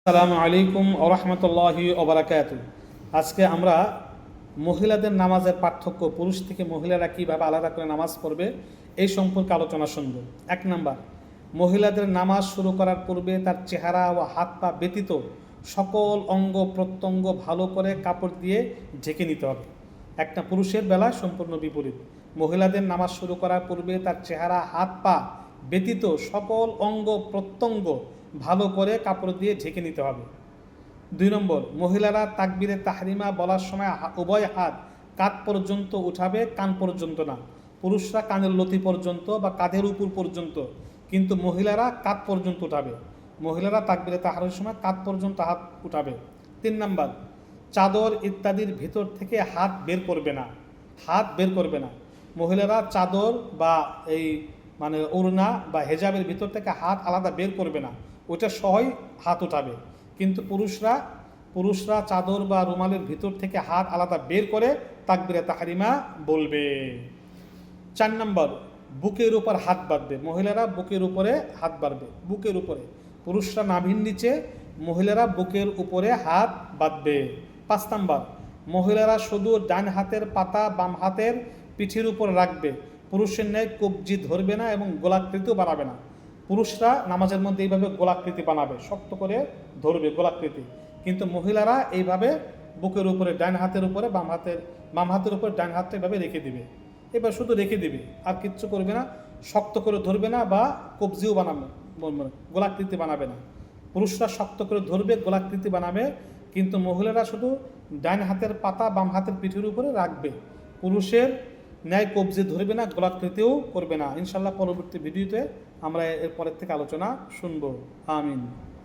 আসসালামু আলাইকুম ওয়া রাহমাতুল্লাহি ওয়া বারাকাতুহু। আজকে আমরা মহিলাদের নামাজের পার্থক্য, পুরুষ থেকে মহিলারা কীভাবে আলাদা করে নামাজ পড়বে এই সম্পর্কে আলোচনা শুনব। 1 নাম্বার, মহিলাদের নামাজ শুরু করার পূর্বে তার চেহারা ও হাত পা ব্যতীত সকল অঙ্গ প্রত্যঙ্গ ভালো করে কাপড় দিয়ে ঢেকে নিতে হবে। একটা পুরুষের বেলায় সম্পূর্ণ বিপরীত। মহিলাদের নামাজ শুরু করার পূর্বে তার চেহারা হাত পা ব্যতীত সকল অঙ্গ প্রত্যঙ্গ ভালো করে কাপড় দিয়ে ঢেকে নিতে হবে। 2 নম্বর, মহিলারা তাকবীরে তাহরিমা বলার সময় উভয় হাত কাঁধ পর্যন্ত উঠাবে, কান পর্যন্ত না। পুরুষরা কানের লতি পর্যন্ত বা কাঁধের উপর পর্যন্ত, কিন্তু মহিলারা কাঁধ পর্যন্ত উঠাবে। মহিলারা তাকবীরে তাহরিমার সময় কাঁধ পর্যন্ত হাত উঠাবে। 3 নম্বর, চাদর ইত্যাদির ভিতর থেকে হাত বের করবে না, হাত বের করবে না। মহিলারা চাদর বা এই ওড়না বা হেজাবের ভিতর থেকে হাত আলাদা বের করবে না, ওটা সহই হাত উঠাবে। কিন্তু পুরুষরা চাদর বা রুমালের ভিতর থেকে হাত আলাদা বের করে তাকবীরে তাহরিমা বলবে। 4 নম্বর, বুকের উপর হাত বাঁধবে। মহিলারা বুকের উপরে হাত বাঁধবে, বুকের উপরে। পুরুষরা নাভির নিচে, মহিলারা বুকের উপরে হাত বাঁধবে। 5 নম্বর, মহিলারা শুধু ডান হাতের পাতা বাম হাতের পিঠের উপর রাখবে, পুরুষের ন্যায় কবজি ধরবে না এবং গোলাকৃতিও বানাবে না। পুরুষরা নামাজের মধ্যে এইভাবে গোলাকৃতি বানাবে, শক্ত করে ধরবে গোলাকৃতি, কিন্তু মহিলারা এইভাবে বুকের উপরে ডান হাতের উপরে বাম হাতের উপরে ডান হাতটা এভাবে রেখে দিবে। এবার শুধু রেখে দিবে, আর কিচ্ছু করবে না, শক্ত করে ধরবে না বা কবজিও বানাবে, গোলাকৃতি বানাবে না। পুরুষরা শক্ত করে ধরবে, গোলাকৃতি বানাবে, কিন্তু মহিলারা শুধু ডান হাতের পাতা বাম হাতের পিঠের উপরে রাখবে, পুরুষের ন্যায় কবজি ধরবে না, গোলাকৃতিও করবে না। ইনশাল্লাহ পরবর্তী ভিডিওতে আমরা এর পরের থেকে আলোচনা শুনবো। আমিন।